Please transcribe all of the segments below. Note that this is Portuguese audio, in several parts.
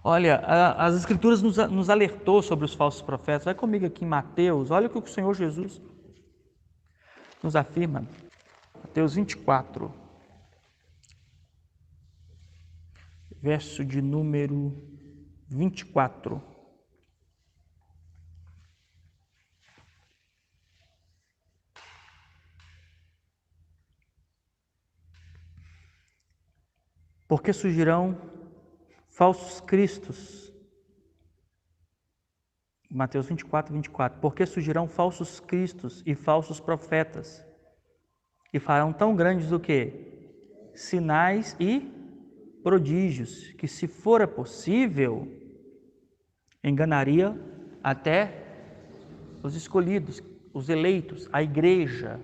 Olha, as Escrituras nos alertou sobre os falsos profetas. Vai comigo aqui em Mateus, olha o que o Senhor Jesus nos afirma. Mateus 24, verso de número 24. Porque surgirão falsos cristos. Mateus 24, 24. Porque surgirão falsos cristos e falsos profetas, e farão tão grandes o quê? Sinais e prodígios, que se fora possível, enganaria até os escolhidos, os eleitos, a igreja,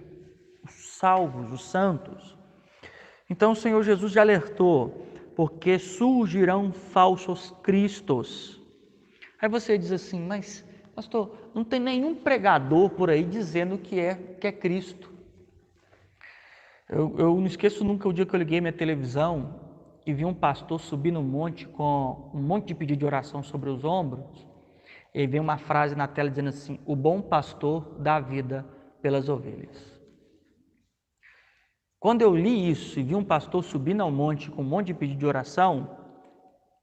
os salvos, os santos. Então o Senhor Jesus já alertou, porque surgirão falsos cristos. Aí você diz assim, mas pastor, não tem nenhum pregador por aí dizendo que é Cristo. Eu não esqueço nunca o dia que eu liguei minha televisão e vi um pastor subir no monte com um monte de pedido de oração sobre os ombros. E veio uma frase na tela dizendo assim, o bom pastor dá a vida pelas ovelhas. Quando eu li isso e vi um pastor subindo ao monte com um monte de pedido de oração,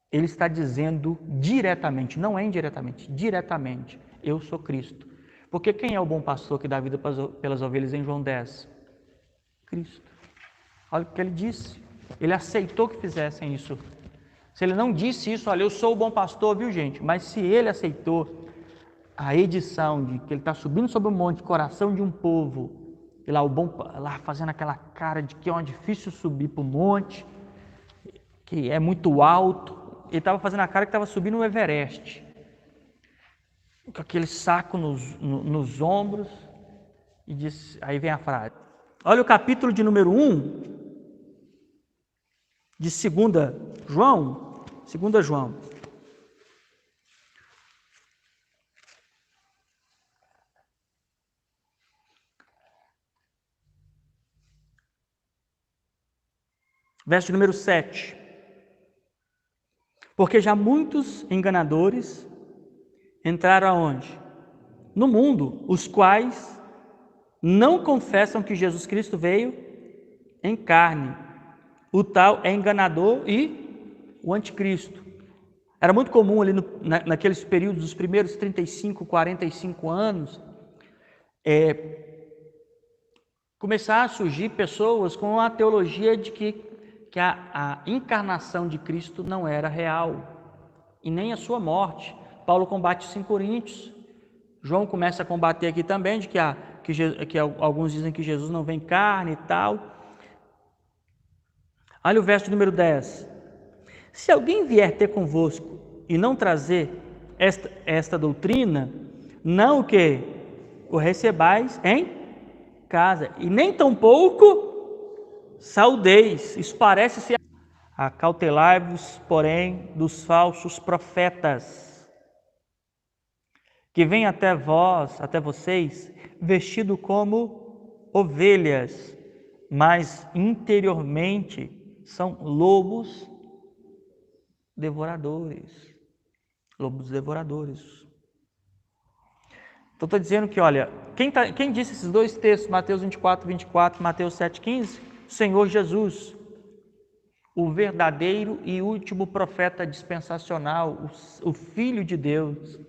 ele está dizendo diretamente, não é indiretamente, diretamente, eu sou Cristo. Porque quem é o bom pastor que dá a vida pelas ovelhas em João 10? Cristo. Olha o que ele disse. Ele aceitou que fizessem isso. Se ele não disse isso, olha, eu sou o bom pastor, viu gente? Mas se ele aceitou a edição de que ele está subindo sobre o monte, coração de um povo, e lá, lá fazendo aquela cara de que é difícil subir para o monte, que é muito alto, ele estava fazendo a cara que estava subindo o Everest, com aquele saco nos ombros, e disse, aí vem a frase. Olha o capítulo de número 1, de 2 João, 2 João. Verso número 7. Porque já muitos enganadores entraram aonde? No mundo, os quais não confessam que Jesus Cristo veio em carne. O tal é enganador e o anticristo. Era muito comum ali naqueles períodos, dos primeiros 35, 45 anos, começar a surgir pessoas com a teologia de que a encarnação de Cristo não era real, e nem a sua morte. Paulo combate isso em Coríntios. João começa a combater aqui também, de que alguns dizem que Jesus não vem em carne e tal. Olha o verso número 10. Se alguém vier ter convosco e não trazer esta doutrina, não o recebais em casa, e nem tampouco saudeis. Isso parece ser acautelai-vos, porém, dos falsos profetas, que vêm até vocês, vestido como ovelhas, mas interiormente são lobos devoradores. Lobos devoradores. Então estou dizendo que, olha, quem disse esses dois textos, Mateus 24, 24, Mateus 7, 15? O Senhor Jesus, o verdadeiro e último profeta dispensacional, o Filho de Deus.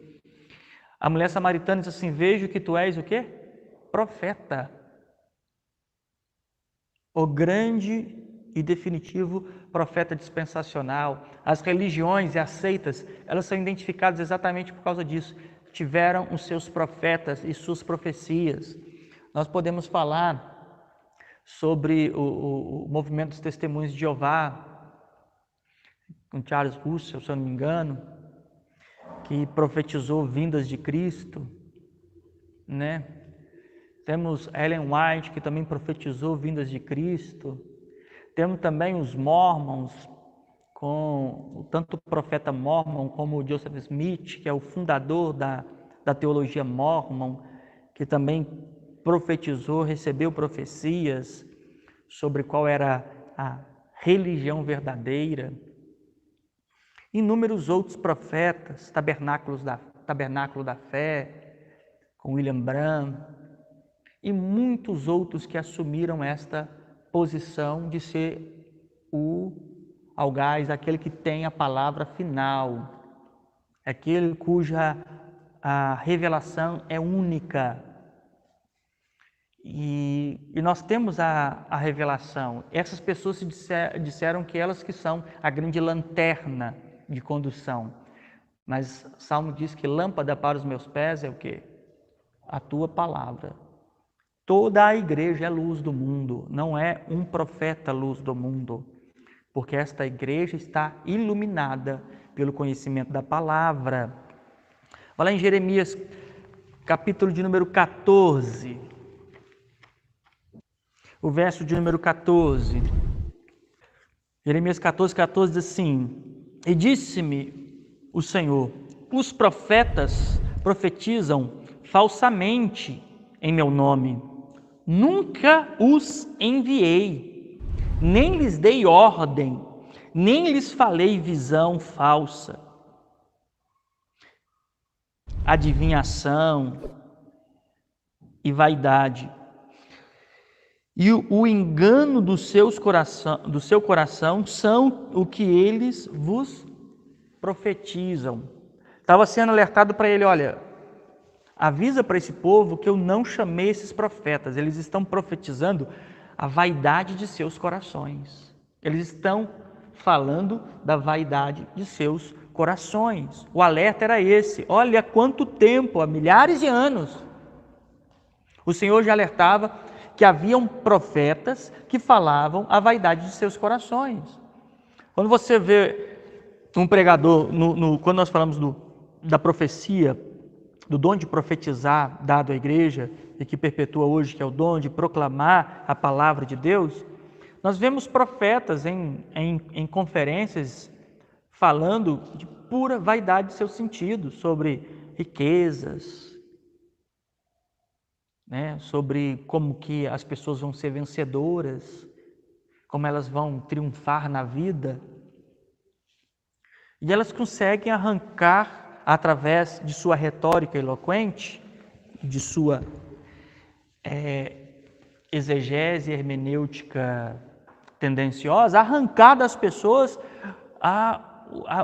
A mulher samaritana diz assim, vejo que tu és o quê? Profeta. O grande e definitivo profeta dispensacional. As religiões e as seitas, elas são identificadas exatamente por causa disso. Tiveram os seus profetas e suas profecias. Nós podemos falar sobre o movimento dos Testemunhos de Jeová, com Charles Russell, se eu não me engano, que profetizou vindas de Cristo, né? Temos Ellen White, que também profetizou vindas de Cristo. Temos também os Mormons, com tanto o profeta Mormon como o Joseph Smith, que é o fundador da teologia Mormon, que também profetizou, recebeu profecias sobre qual era a religião verdadeira. Inúmeros outros profetas, Tabernáculo da Fé, com William Branham, e muitos outros que assumiram esta posição de ser o algaz, aquele que tem a palavra final, aquele cuja a revelação é única. E nós temos a revelação. Essas pessoas disseram que elas que são a grande lanterna de condução. Mas o Salmo diz que lâmpada para os meus pés é o quê? A tua palavra. Toda a igreja é luz do mundo, não é um profeta luz do mundo, porque esta igreja está iluminada pelo conhecimento da palavra. Olha lá em Jeremias, capítulo de número 14, o verso de número 14. Jeremias 14, 14 diz assim: E disse-me o Senhor, os profetas profetizam falsamente em meu nome. Nunca os enviei, nem lhes dei ordem, nem lhes falei visão falsa. Adivinhação e vaidade. E o engano do seu coração são o que eles vos profetizam. Estava sendo alertado para ele, olha, avisa para esse povo que eu não chamei esses profetas. Eles estão profetizando a vaidade de seus corações. Eles estão falando da vaidade de seus corações. O alerta era esse. Olha há quanto tempo, há milhares de anos, o Senhor já alertava que haviam profetas que falavam a vaidade de seus corações. Quando você vê um pregador, quando nós falamos da profecia, do dom de profetizar dado à igreja e que perpetua hoje, que é o dom de proclamar a palavra de Deus, nós vemos profetas em conferências falando de pura vaidade de seus sentidos, sobre riquezas, sobre como que as pessoas vão ser vencedoras, como elas vão triunfar na vida. E elas conseguem arrancar, através de sua retórica eloquente, de sua exegese hermenêutica tendenciosa, arrancar das pessoas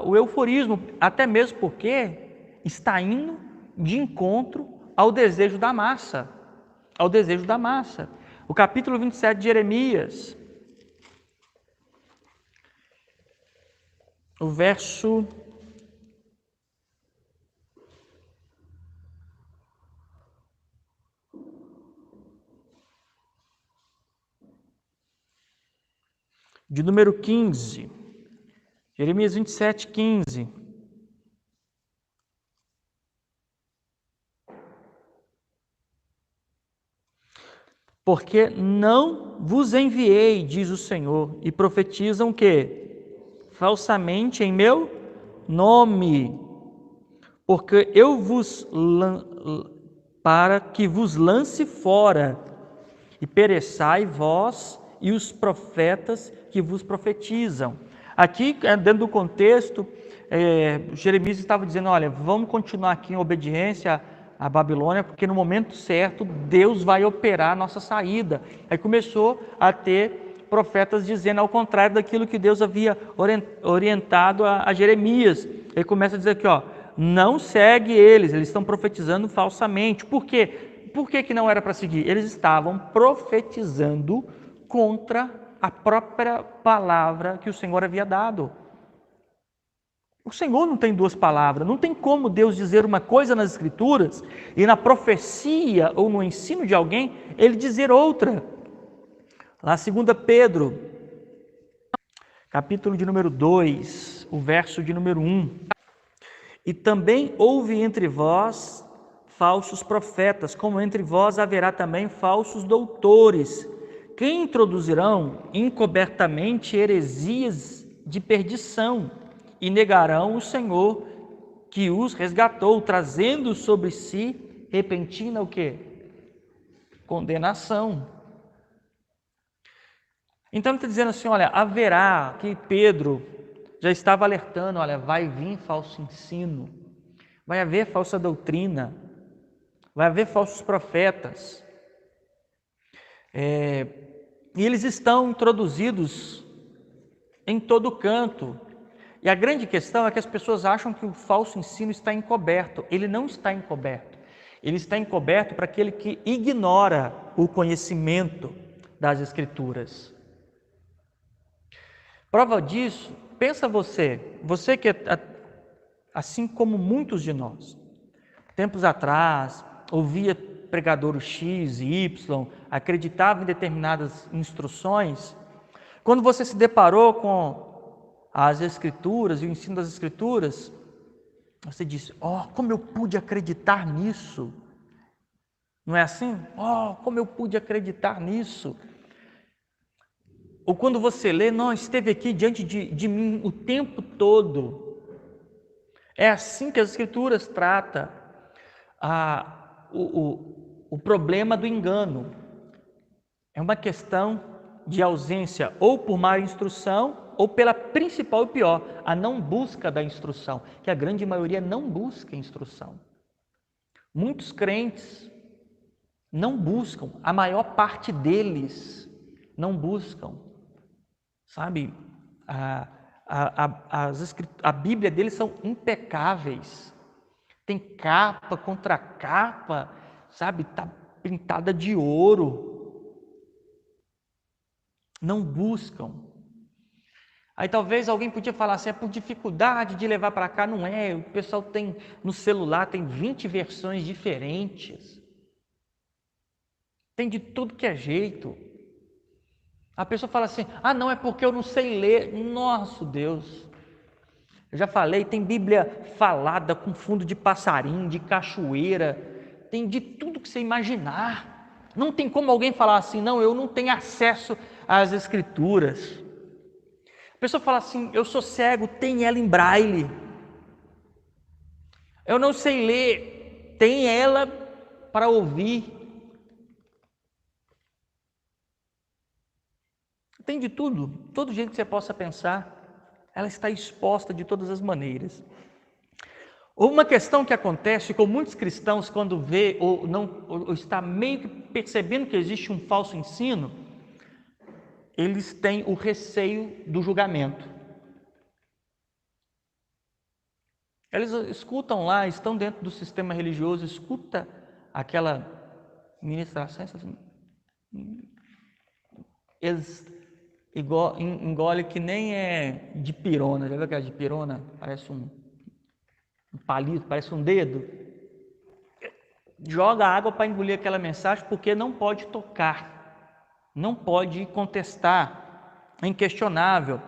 o euforismo, até mesmo porque está indo de encontro ao desejo da massa. Ao desejo da massa. O capítulo 27 de Jeremias, o verso de número 15, Jeremias 27, 15. Porque não vos enviei, diz o Senhor, e profetizam que falsamente em meu nome, porque eu para que vos lance fora e pereçai vós e os profetas que vos profetizam. Aqui, dentro do contexto, Jeremias estava dizendo, olha, vamos continuar aqui em obediência à Babilônia, porque no momento certo Deus vai operar a nossa saída. Aí começou a ter profetas dizendo ao contrário daquilo que Deus havia orientado a Jeremias. Ele começa a dizer aqui, não segue eles estão profetizando falsamente. Por quê? Por que não era para seguir? Eles estavam profetizando contra a própria palavra que o Senhor havia dado. O Senhor não tem duas palavras, não tem como Deus dizer uma coisa nas Escrituras e na profecia ou no ensino de alguém, Ele dizer outra. Lá 2 Pedro, capítulo de número 2, o verso de número 1. E também houve entre vós falsos profetas, como entre vós haverá também falsos doutores, que introduzirão encobertamente heresias de perdição e negarão o Senhor que os resgatou, trazendo sobre si repentina o quê? Condenação. Então ele está dizendo assim, olha, haverá, que Pedro já estava alertando, olha, vai vir falso ensino, vai haver falsa doutrina, vai haver falsos profetas. E eles estão introduzidos em todo canto. E a grande questão é que as pessoas acham que o falso ensino está encoberto. Ele não está encoberto. Ele está encoberto para aquele que ignora o conhecimento das Escrituras. Prova disso, pensa você que assim como muitos de nós, tempos atrás, ouvia pregador X e Y, acreditava em determinadas instruções, quando você se deparou com as Escrituras e o ensino das Escrituras, você disse, como eu pude acreditar nisso? Não é assim? Como eu pude acreditar nisso? Ou quando você lê, não, esteve aqui diante de mim o tempo todo. É assim que as Escrituras tratam o problema do engano. É uma questão de ausência ou por má instrução ou pela principal e pior, a não busca da instrução, que a grande maioria não busca instrução. Muitos crentes não buscam, a maior parte deles não buscam, sabe? A Bíblia deles são impecáveis, tem capa contra capa, sabe? Está pintada de ouro. Não buscam. Aí talvez alguém podia falar assim, é por dificuldade de levar para cá. Não é, o pessoal tem no celular, tem 20 versões diferentes. Tem de tudo que é jeito. A pessoa fala assim, não, é porque eu não sei ler. Nosso Deus. Eu já falei, tem Bíblia falada com fundo de passarinho, de cachoeira, tem de tudo que você imaginar. Não tem como alguém falar assim, não, eu não tenho acesso às Escrituras. A pessoa fala assim, eu sou cego, tem ela em braille. Eu não sei ler, tem ela para ouvir. Tem de tudo, todo jeito que você possa pensar, ela está exposta de todas as maneiras. Uma questão que acontece com muitos cristãos quando vê ou está meio que percebendo que existe um falso ensino, eles têm o receio do julgamento. Eles escutam lá, estão dentro do sistema religioso, escuta aquela ministração, eles engole que nem é de pirona. Já viu aquela de pirona? Parece um palito, parece um dedo. Joga água para engolir aquela mensagem porque não pode tocar, não pode contestar, é inquestionável.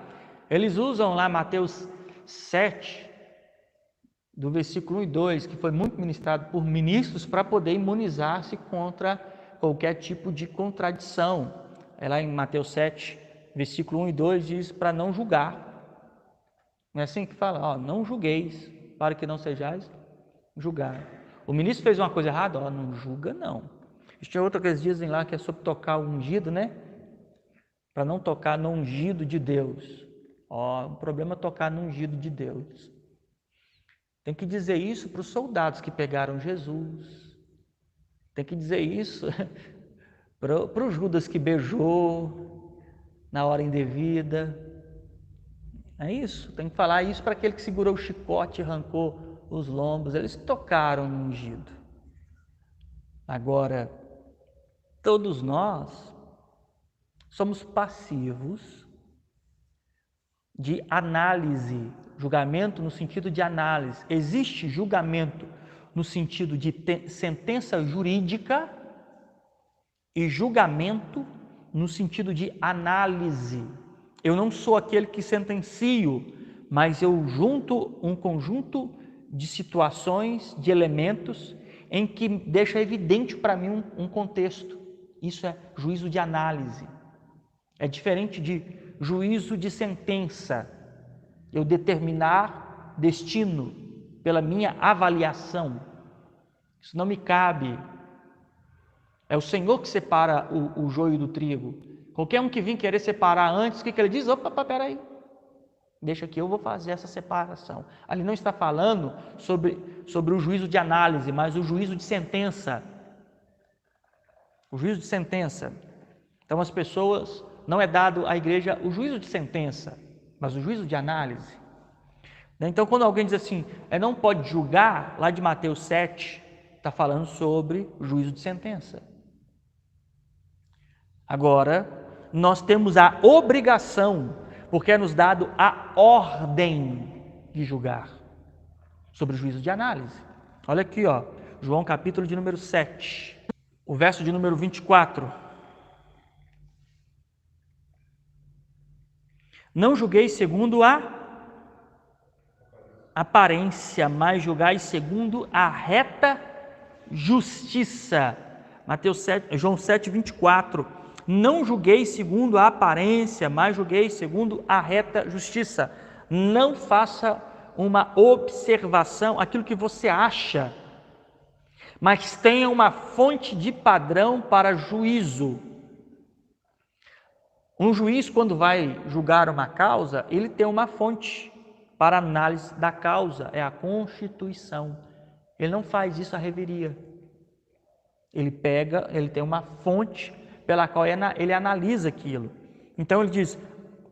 Eles usam lá Mateus 7, do versículo 1 e 2, que foi muito ministrado por ministros para poder imunizar-se contra qualquer tipo de contradição. É lá em Mateus 7, versículo 1 e 2, diz para não julgar. Não é assim que fala? Não julgueis, para que não sejais julgados. O ministro fez uma coisa errada? Não julga, não. Tem outra que eles dizem lá que é sobre tocar o ungido, né? Para não tocar no ungido de Deus. O problema é tocar no ungido de Deus. Tem que dizer isso para os soldados que pegaram Jesus. Tem que dizer isso para o Judas que beijou na hora indevida. É isso, tem que falar isso para aquele que segurou o chicote e arrancou os lombos. Eles tocaram no ungido. Agora, todos nós somos passivos de análise, julgamento no sentido de análise. Existe julgamento no sentido de sentença jurídica e julgamento no sentido de análise. Eu não sou aquele que sentencio, mas eu junto um conjunto de situações, de elementos em que deixa evidente para mim um contexto. Isso é juízo de análise. É diferente de juízo de sentença. Eu determinar destino pela minha avaliação. Isso não me cabe. É o Senhor que separa o joio do trigo. Qualquer um que vir querer separar antes, o que ele diz? Opa, peraí. Deixa que eu vou fazer essa separação. Ali não está falando sobre o juízo de análise, mas o juízo de sentença. O juízo de sentença. Então as pessoas, não é dado à igreja o juízo de sentença, mas o juízo de análise. Então quando alguém diz assim, não pode julgar, lá de Mateus 7, está falando sobre o juízo de sentença. Agora, nós temos a obrigação, porque é nos dado a ordem de julgar, sobre o juízo de análise. Olha aqui, João capítulo de número 7, o verso de número 24. Não julgueis segundo a aparência, mas julgai segundo a reta justiça. João 7, 24. Não julgueis segundo a aparência, mas julgueis segundo a reta justiça. Não faça uma observação, aquilo que você acha, mas tenha uma fonte de padrão para juízo. Um juiz, quando vai julgar uma causa, ele tem uma fonte para análise da causa, é a Constituição. Ele não faz isso à reveria. Ele tem uma fonte pela qual ele analisa aquilo. Então ele diz,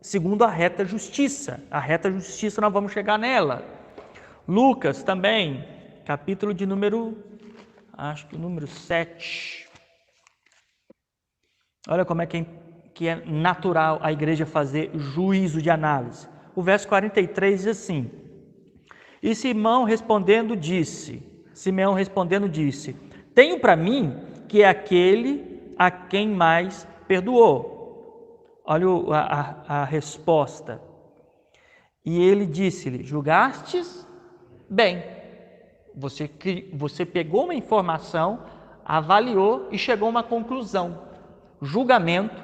segundo a reta justiça. A reta justiça nós vamos chegar nela. Lucas também, capítulo de número 7. Olha como é que é natural a igreja fazer juízo de análise. O verso 43 diz assim, e Simeão respondendo disse, tenho para mim que é aquele a quem mais perdoou. Olha a resposta. E ele disse-lhe, julgastes bem. Você pegou uma informação, avaliou e chegou a uma conclusão. Julgamento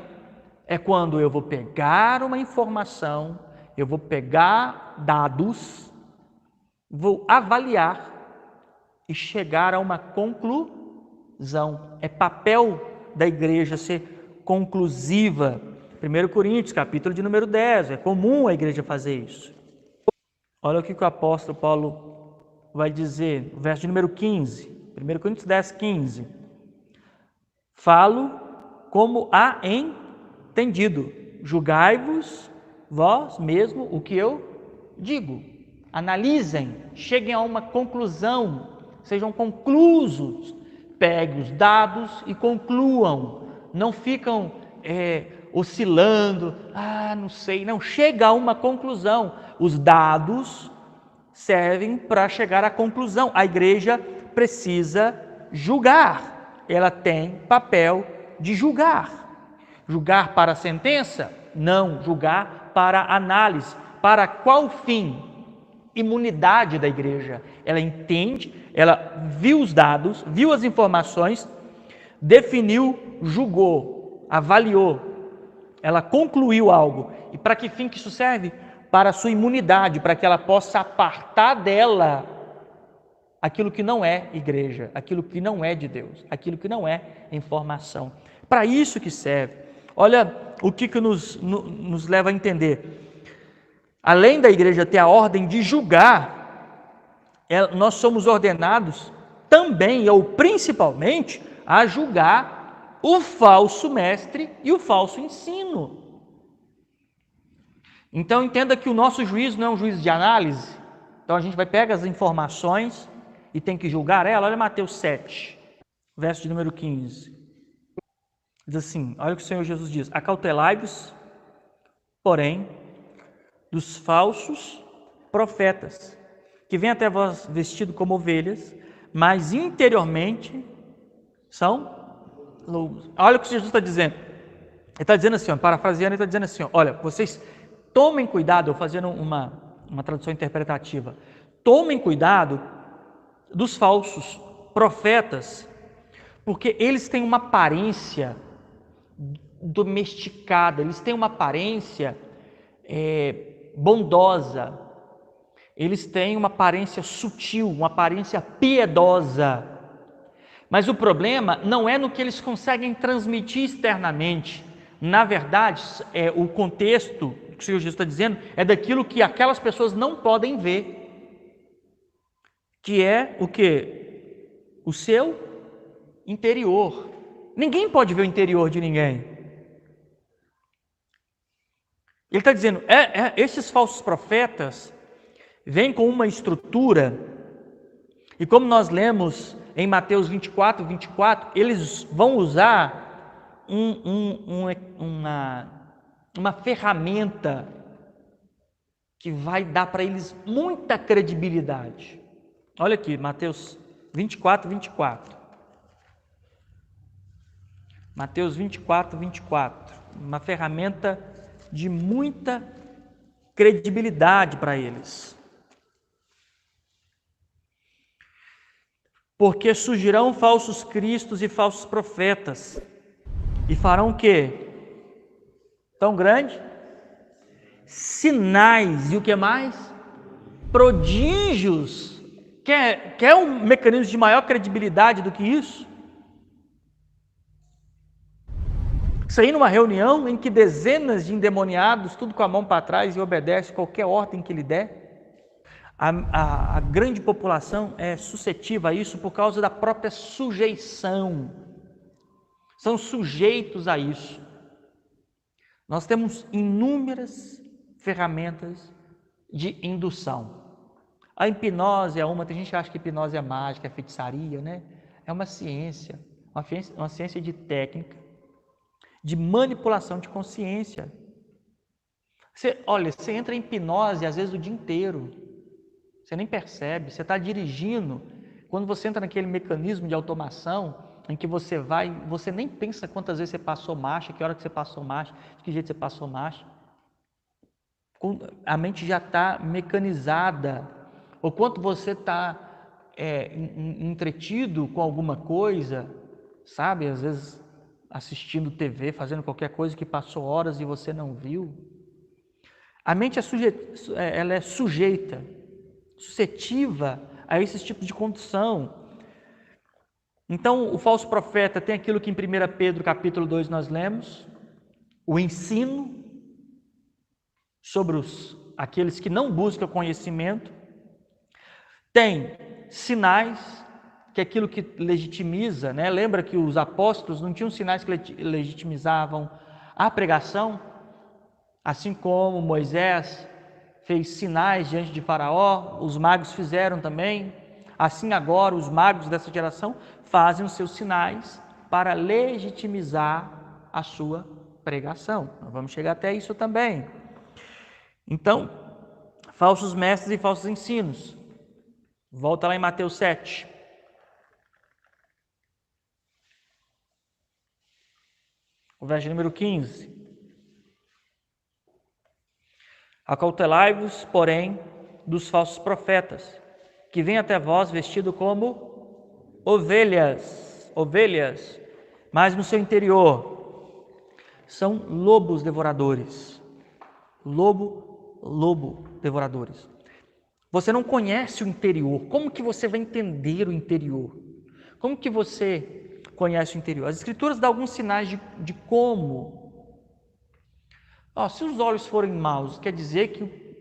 é quando eu vou pegar uma informação, eu vou pegar dados, vou avaliar e chegar a uma conclusão. É papel da igreja ser conclusiva. 1 Coríntios, capítulo de número 10, é comum a igreja fazer isso. Olha o que o apóstolo Paulo vai dizer, verso de número 15, 1 Coríntios 10, 15. Falo como há entendido, julgai-vos vós mesmo o que eu digo. Analisem, cheguem a uma conclusão, sejam conclusos. Pegue os dados e concluam. Não ficam oscilando. Não sei. Não, chega a uma conclusão. Os dados servem para chegar à conclusão. A igreja precisa julgar. Ela tem papel de julgar. Julgar para a sentença? Não. Julgar para a análise. Para qual fim? Imunidade da igreja. Ela entende, ela viu os dados, viu as informações, definiu, julgou, avaliou, ela concluiu algo. E para que fim que isso serve? Para a sua imunidade, para que ela possa apartar dela aquilo que não é igreja, aquilo que não é de Deus, aquilo que não é informação. Para isso que serve. Olha o que nos leva a entender. Além da igreja ter a ordem de julgar, nós somos ordenados também, ou principalmente, a julgar o falso mestre e o falso ensino. Então entenda que o nosso juízo não é um juízo de análise. Então a gente vai pegar as informações e tem que julgar ela. Olha Mateus 7, verso de número 15. Diz assim, olha o que o Senhor Jesus diz, acautelai-vos, porém, dos falsos profetas, que vêm até vós vestidos como ovelhas, mas interiormente são lobos. Olha o que Jesus está dizendo. Ele está dizendo assim, parafraseando, ele está dizendo assim, olha, vocês tomem cuidado, eu fazendo uma tradução interpretativa, tomem cuidado dos falsos profetas, porque eles têm uma aparência domesticada, eles têm uma aparência bondosa, eles têm uma aparência sutil, uma aparência piedosa, mas o problema não é no que eles conseguem transmitir externamente, Na verdade, o contexto que o Senhor Jesus está dizendo é daquilo que aquelas pessoas não podem ver, que é o quê? O seu interior. Ninguém pode ver o interior de ninguém. Ele está dizendo, esses falsos profetas vêm com uma estrutura, e como nós lemos em Mateus 24, eles vão usar uma ferramenta que vai dar para eles muita credibilidade. Olha aqui, Mateus 24. Mateus 24. Uma ferramenta de muita credibilidade para eles. Porque surgirão falsos cristos e falsos profetas, e farão o quê? Tão grande? Sinais, e o que mais? Prodígios. Quer um mecanismo de maior credibilidade do que isso? Sair numa reunião em que dezenas de endemoniados, tudo com a mão para trás e obedece qualquer ordem que lhe der. A grande população é suscetível a isso por causa da própria sujeição. São sujeitos a isso. Nós temos inúmeras ferramentas de indução. A hipnose é uma, tem gente que acha que hipnose é mágica, é feitiçaria, né? É uma ciência de técnica, de manipulação de consciência. Você entra em hipnose às vezes o dia inteiro, você nem percebe, você está dirigindo, quando você entra naquele mecanismo de automação, em que você nem pensa quantas vezes você passou marcha, que hora que você passou marcha, de que jeito você passou marcha. A mente já está mecanizada, ou quanto você está entretido com alguma coisa, sabe, às vezes assistindo TV, fazendo qualquer coisa que passou horas e você não viu. A mente ela é sujeita, suscetível a esse tipo de condição. Então, o falso profeta tem aquilo que em 1 Pedro capítulo 2 nós lemos, o ensino sobre aqueles que não buscam conhecimento, tem sinais, que é aquilo que legitimiza, né? Lembra que os apóstolos não tinham sinais que legitimizavam a pregação? Assim como Moisés fez sinais diante de Faraó, os magos fizeram também. Assim agora os magos dessa geração fazem os seus sinais para legitimizar a sua pregação. Nós vamos chegar até isso também. Então, falsos mestres e falsos ensinos. Volta lá em Mateus 7. O verso número 15. Acautelai-vos, porém, dos falsos profetas, que vêm até vós vestidos como ovelhas, mas no seu interior são lobos devoradores. Lobo devoradores. Você não conhece o interior. Como que você vai entender o interior? Como que você conhece o interior? As Escrituras dão alguns sinais de como. Se os olhos forem maus, quer dizer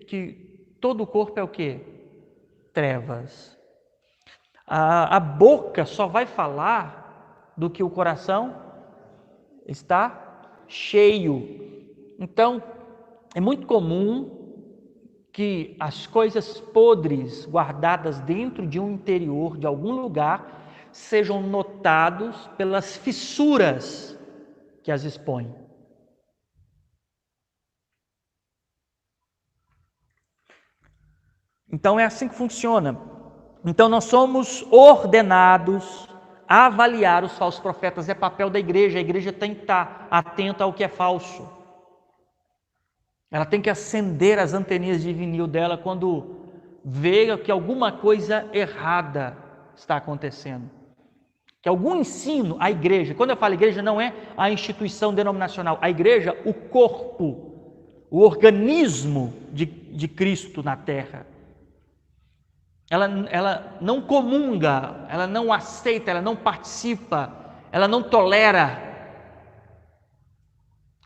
que todo o corpo é o quê? Trevas. A boca só vai falar do que o coração está cheio. Então, é muito comum que as coisas podres guardadas dentro de um interior, de algum lugar, sejam notados pelas fissuras que as expõem. Então é assim que funciona. Então nós somos ordenados a avaliar os falsos profetas. É papel da igreja. A igreja tem que estar atenta ao que é falso. Ela tem que acender as anteninhas de vinil dela quando vê que alguma coisa errada está acontecendo. Que algum ensino, a igreja, quando eu falo igreja, não é a instituição denominacional, a igreja, o corpo, o organismo de Cristo na terra. Ela não comunga, ela não aceita, ela não participa, ela não tolera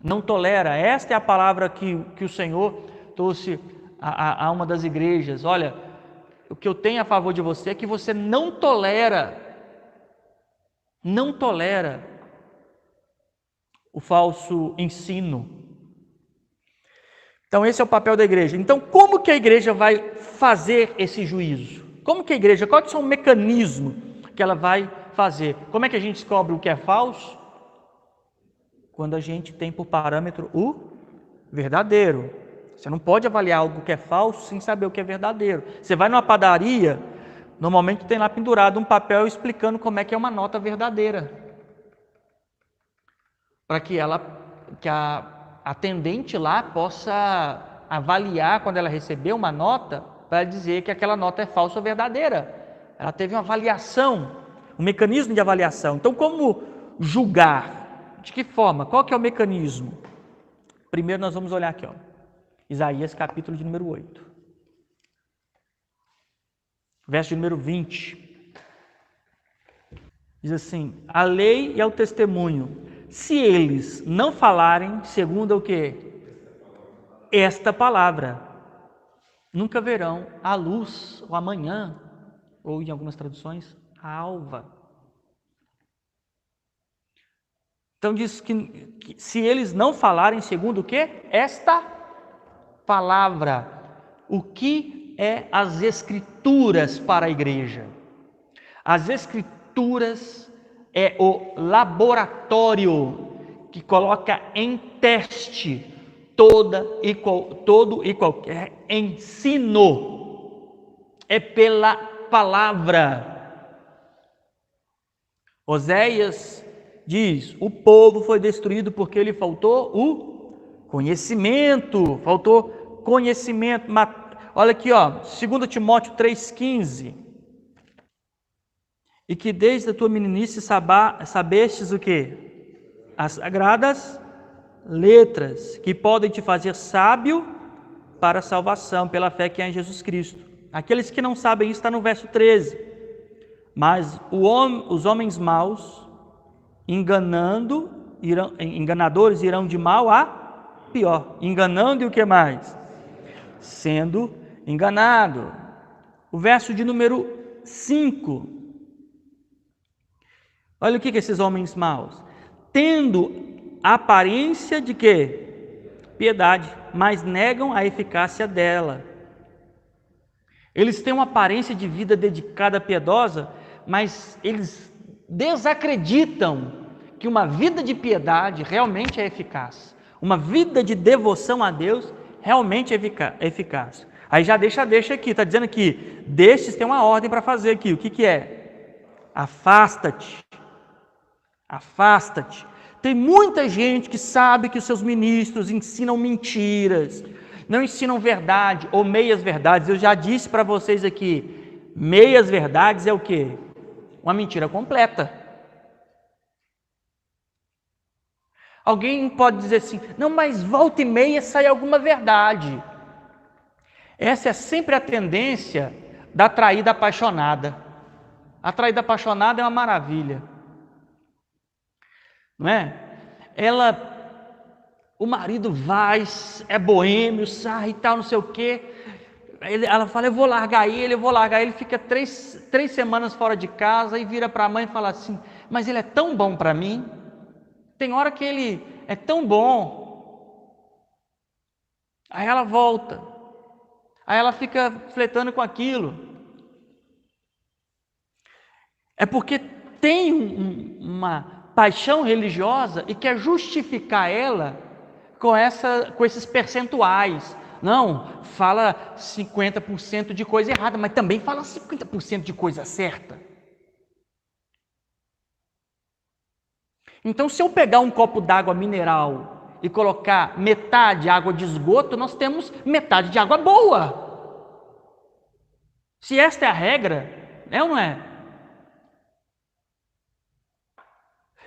Não tolera. Esta é a palavra que o Senhor trouxe a uma das igrejas. Olha, o que eu tenho a favor de você é que você não tolera o falso ensino. Então esse é o papel da igreja. Então como que a igreja vai fazer esse juízo? Como que a igreja, qual é o mecanismo que ela vai fazer? Como é que a gente descobre o que é falso? Quando a gente tem por parâmetro o verdadeiro. Você não pode avaliar algo que é falso sem saber o que é verdadeiro. Você vai numa padaria, normalmente tem lá pendurado um papel explicando como é que é uma nota verdadeira. Para que a atendente lá possa avaliar quando ela receber uma nota, para dizer que aquela nota é falsa ou verdadeira. Ela teve uma avaliação, um mecanismo de avaliação. Então, como julgar? De que forma? Qual que é o mecanismo? Primeiro nós vamos olhar aqui, ó. Isaías capítulo de número 8. Verso de número 20. Diz assim: a lei e ao testemunho, se eles não falarem segundo o que? Esta palavra, nunca verão a luz, ou amanhã, ou em algumas traduções, a alva. Então diz que se eles não falarem segundo o que? Esta palavra. O que é as Escrituras para a igreja? As Escrituras é o laboratório que coloca em teste todo e qualquer ensino. É pela palavra. Oséias diz: o povo foi destruído porque lhe faltou o conhecimento. Faltou conhecimento. Olha aqui, ó, 2 Timóteo 3,15. E que desde a tua meninice sabestes o quê? As sagradas letras, que podem te fazer sábio para a salvação, pela fé que há em Jesus Cristo. Aqueles que não sabem isso está no verso 13. Mas os homens maus, enganadores irão de mal a pior. Enganando e o que mais? Sendo enganado. O verso de número 5. Olha o que esses homens maus, tendo aparência de quê? Piedade, mas negam a eficácia dela. Eles têm uma aparência de vida dedicada, piedosa, mas eles desacreditam que uma vida de piedade realmente é eficaz. Uma vida de devoção a Deus realmente é eficaz. Aí já deixa aqui, está dizendo que destes tem uma ordem para fazer aqui. O que é? Afasta-te. Afasta-te. Tem muita gente que sabe que os seus ministros ensinam mentiras, não ensinam verdade ou meias verdades. Eu já disse para vocês aqui, meias verdades é o quê? Uma mentira completa. Alguém pode dizer assim: não, mas volta e meia sai alguma verdade. Essa é sempre a tendência da traída apaixonada. A traída apaixonada é uma maravilha. Não é? O marido vai, é boêmio, sai e tal, não sei o quê. Ela fala: eu vou largar ele, fica três semanas fora de casa e vira para a mãe e fala assim: mas ele é tão bom para mim, tem hora que ele é tão bom. Aí ela volta, aí ela fica flertando com aquilo. É porque tem uma paixão religiosa e quer justificar ela com esses percentuais. Não, fala 50% de coisa errada, mas também fala 50% de coisa certa. Então, se eu pegar um copo d'água mineral e colocar metade água de esgoto, nós temos metade de água boa. Se esta é a regra, é ou não é?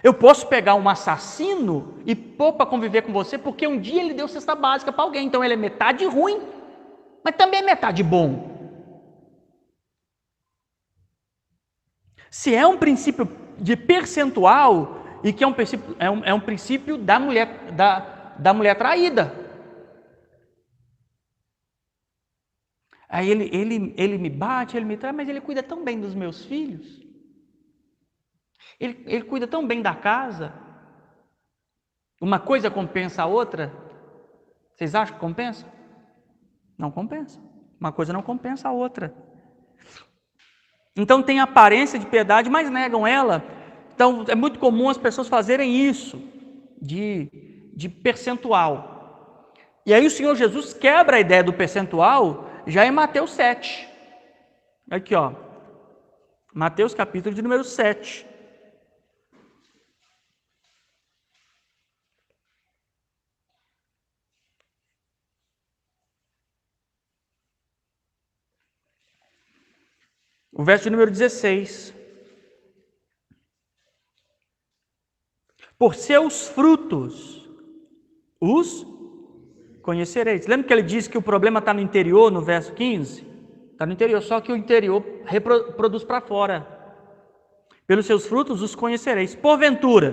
Eu posso pegar um assassino e pôr para conviver com você, porque um dia ele deu cesta básica para alguém, então ele é metade ruim, mas também é metade bom. Se é um princípio de percentual, e que é um princípio da mulher, da mulher traída. Aí ele me bate, ele me trai, mas ele cuida tão bem dos meus filhos. Ele cuida tão bem da casa. Uma coisa compensa a outra. Vocês acham que compensa? Não compensa. Uma coisa não compensa a outra. Então tem aparência de piedade, mas negam ela. Então é muito comum as pessoas fazerem isso, de percentual. E aí o Senhor Jesus quebra a ideia do percentual já em Mateus 7. Aqui, ó. Mateus capítulo de número 7. O verso de número 16. Por seus frutos os conhecereis. Lembra que ele disse que o problema está no interior, no verso 15? Está no interior, só que o interior reproduz para fora. Pelos seus frutos os conhecereis. Porventura,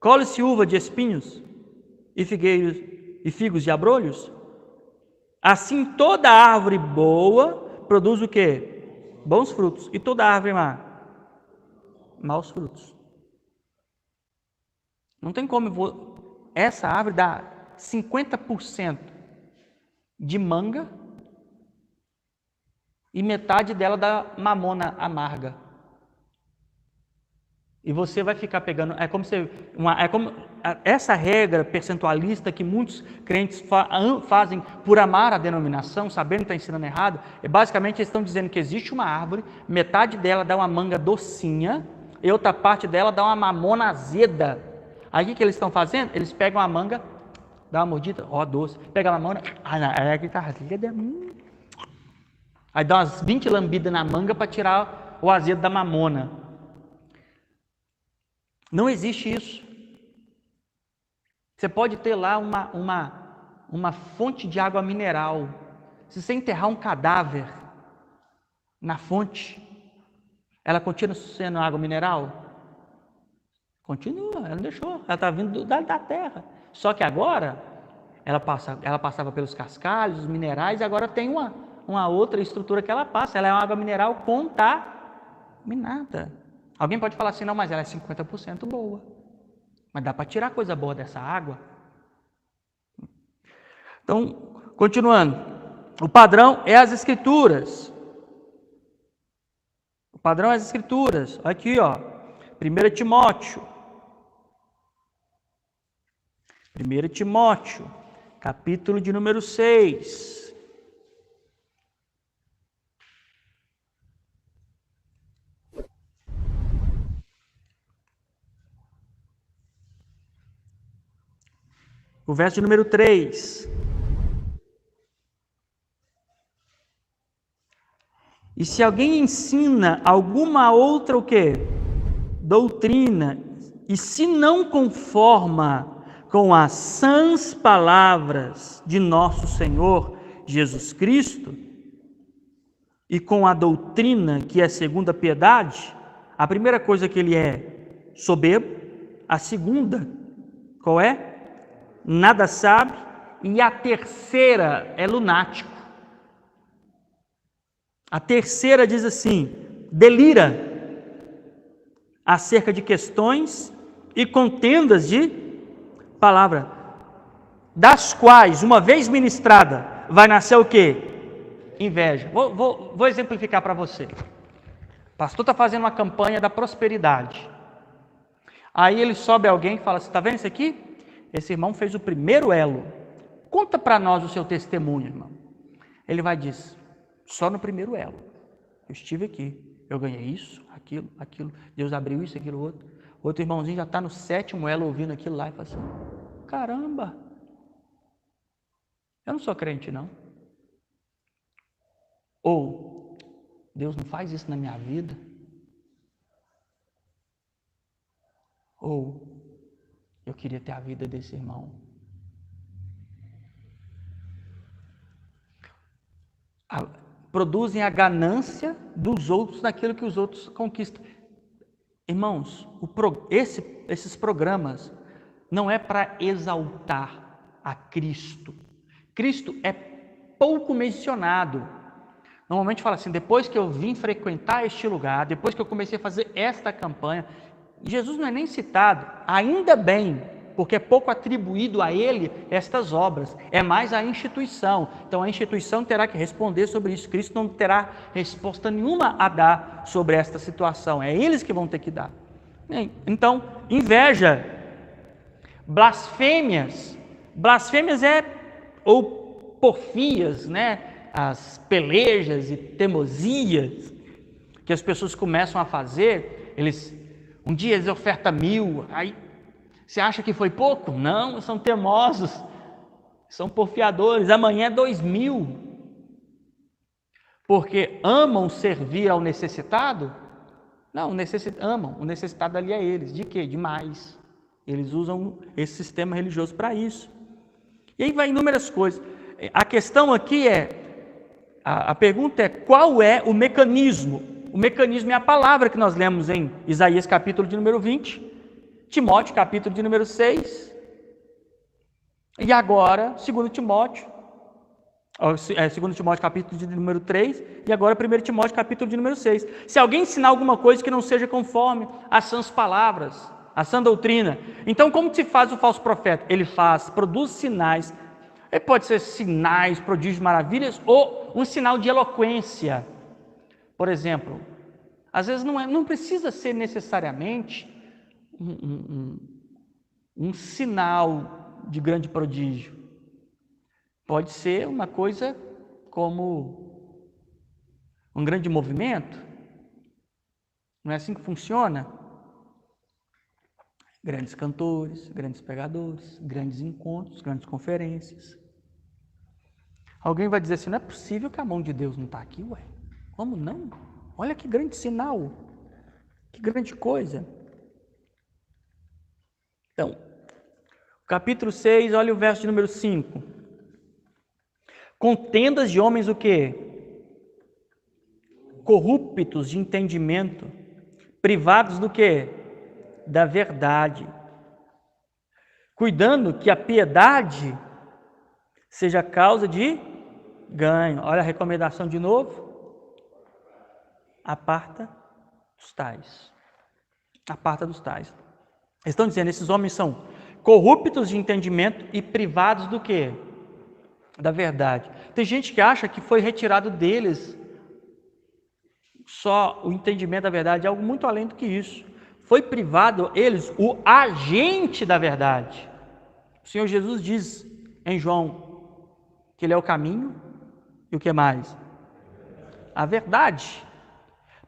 colhe-se uva de espinhos e figueiros e figos de abrolhos? Assim toda árvore boa produz o quê? Bons frutos. E toda árvore má? Maus frutos. Não tem como essa árvore dar 50% de manga e metade dela dá mamona amarga. E você vai ficar pegando, essa regra percentualista que muitos crentes fazem por amar a denominação, sabendo que está ensinando errado, basicamente eles estão dizendo que existe uma árvore, metade dela dá uma manga docinha e outra parte dela dá uma mamona azeda. Aí o que eles estão fazendo? Eles pegam a manga, dá uma mordida, doce, pega a mamona, aí dá umas 20 lambidas na manga para tirar o azedo da mamona. Não existe isso. Você pode ter lá uma fonte de água mineral. Se você enterrar um cadáver na fonte, ela continua sendo água mineral? Continua, ela não deixou. Ela está vindo da terra. Só que agora, ela passava pelos cascalhos, os minerais, e agora tem uma outra estrutura que ela passa. Ela é uma água mineral contaminada. Alguém pode falar assim, não, mas ela é 50% boa. Mas dá para tirar coisa boa dessa água? Então, continuando. O padrão é as Escrituras. O padrão é as Escrituras. Aqui, ó. 1 Timóteo. 1 Timóteo, capítulo de número 6. O verso de número 3. E se alguém ensina alguma outra o quê? Doutrina, e se não conforma com as sãs palavras de nosso Senhor Jesus Cristo e com a doutrina que é segundo a piedade, a primeira coisa que ele é soberbo, a segunda, qual é? Nada sabe, e a terceira é lunático. A terceira diz assim, delira acerca de questões e contendas de palavra, das quais, uma vez ministrada, vai nascer o quê? Inveja. Vou exemplificar para você. O pastor está fazendo uma campanha da prosperidade. Aí ele sobe alguém e fala, você está vendo isso aqui? Esse irmão fez o primeiro elo. Conta para nós o seu testemunho, irmão. Ele vai dizer, só no primeiro elo. Eu estive aqui, eu ganhei isso, aquilo. Deus abriu isso, aquilo, outro. Outro irmãozinho já está no 7º elo ouvindo aquilo lá e fala assim, caramba, eu não sou crente não. Ou, Deus não faz isso na minha vida. Ou, eu queria ter a vida desse irmão. Produzem a ganância dos outros naquilo que os outros conquistam. Irmãos, esses programas não é para exaltar a Cristo. Cristo é pouco mencionado. Normalmente fala assim, depois que eu vim frequentar este lugar, depois que eu comecei a fazer esta campanha, Jesus não é nem citado, ainda bem, porque é pouco atribuído a ele estas obras, é mais a instituição. Então a instituição terá que responder sobre isso, Cristo não terá resposta nenhuma a dar sobre esta situação, é eles que vão ter que dar. Então, inveja, blasfêmias ou porfias, né? As pelejas e teimosias que as pessoas começam a fazer, um dia eles ofertam 1.000, aí você acha que foi pouco? Não, são teimosos, são porfiadores, amanhã é 2.000, porque amam servir ao necessitado? Não, amam, o necessitado ali é eles, de quê? De mais, eles usam esse sistema religioso para isso, e aí vai inúmeras coisas. A questão aqui a pergunta é, qual é o mecanismo? O mecanismo é a palavra que nós lemos em Isaías capítulo de número 20, Timóteo capítulo de número 6, e agora 2 Timóteo capítulo de número 3, e agora 1 Timóteo capítulo de número 6. Se alguém ensinar alguma coisa que não seja conforme as sãs palavras, a sã doutrina, então como que se faz o falso profeta? Ele produz sinais. Ele pode ser sinais, prodígios, maravilhas, ou um sinal de eloquência. Por exemplo, às vezes não precisa ser necessariamente um sinal de grande prodígio. Pode ser uma coisa como um grande movimento. Não é assim que funciona? Grandes cantores, grandes pregadores, grandes encontros, grandes conferências. Alguém vai dizer assim, não é possível que a mão de Deus não está aqui, ué. Como não? Olha que grande sinal, que grande coisa. Então, capítulo 6, olha o verso de número 5. Contendas de homens o quê? Corruptos de entendimento, privados do quê? Da verdade. Cuidando que a piedade seja causa de ganho. Olha a recomendação de novo. Aparta dos tais. Aparta dos tais. Eles estão dizendo, esses homens são corruptos de entendimento e privados do quê? Da verdade. Tem gente que acha que foi retirado deles só o entendimento da verdade, é algo muito além do que isso. Foi privado eles, o agente da verdade. O Senhor Jesus diz em João que Ele é o caminho e o que mais? A verdade.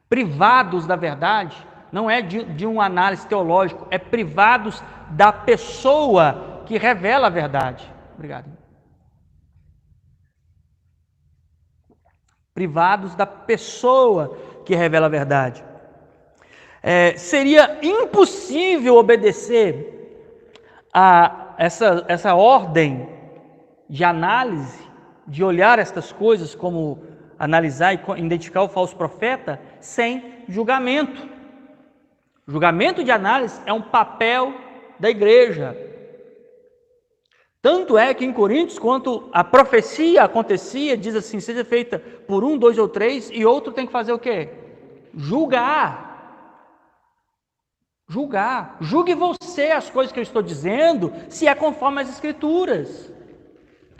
Privados da verdade não é de uma análise teológica, é privados da pessoa que revela a verdade. Obrigado. Privados da pessoa que revela a verdade. Seria impossível obedecer a essa ordem de análise, de olhar estas coisas, como analisar e identificar o falso profeta, sem julgamento. Julgamento de análise é um papel da igreja. Tanto é que em Coríntios, quando a profecia acontecia, diz assim, seja feita por 1, 2 ou 3, e outro tem que fazer o quê? Julgar. Julgar. Julgue você as coisas que eu estou dizendo, se é conforme as Escrituras.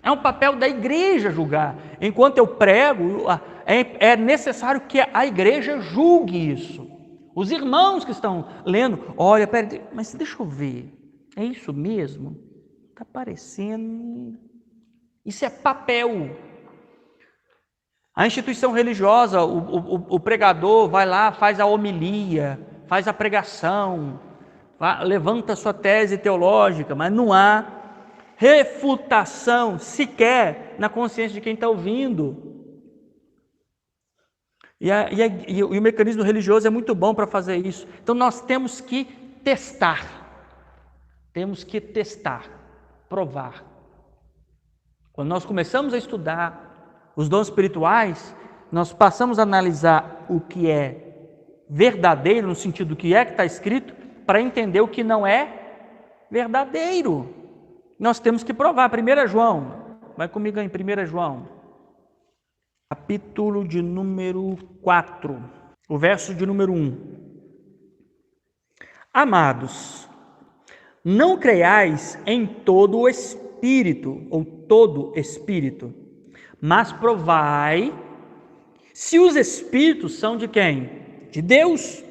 É um papel da igreja julgar. Enquanto eu prego, é necessário que a igreja julgue isso. Os irmãos que estão lendo, olha, peraí, mas deixa eu ver, é isso mesmo? Está parecendo... Isso é papel. A instituição religiosa, o pregador vai lá, faz a homilia, faz a pregação, levanta a sua tese teológica, mas não há refutação sequer na consciência de quem está ouvindo. E o mecanismo religioso é muito bom para fazer isso. Então nós temos que testar, provar. Quando nós começamos a estudar os dons espirituais, nós passamos a analisar o que é verdadeiro, no sentido do que está escrito, para entender o que não é verdadeiro. Nós temos que provar. 1 João, vai comigo em 1 João, capítulo de número 4, o verso de número 1. Amados, não creiais em todo o espírito, ou todo espírito, mas provai se os espíritos são de quem? De Deus.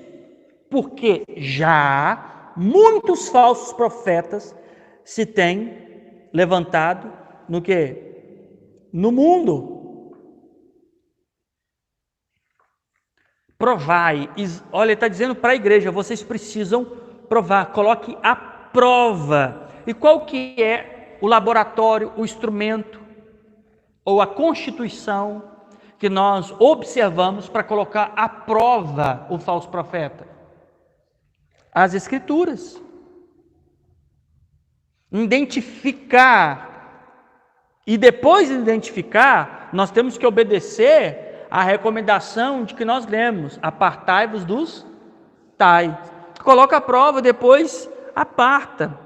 Porque já muitos falsos profetas se têm levantado no quê? No mundo. Provai. Olha, ele está dizendo para a igreja, vocês precisam provar. Coloque a prova. E qual que é o laboratório, o instrumento ou a constituição que nós observamos para colocar à prova o falso profeta? As Escrituras. Identificar. E depois de identificar, nós temos que obedecer à recomendação de que nós lemos: apartai-vos dos tais. Coloca a prova, depois aparta.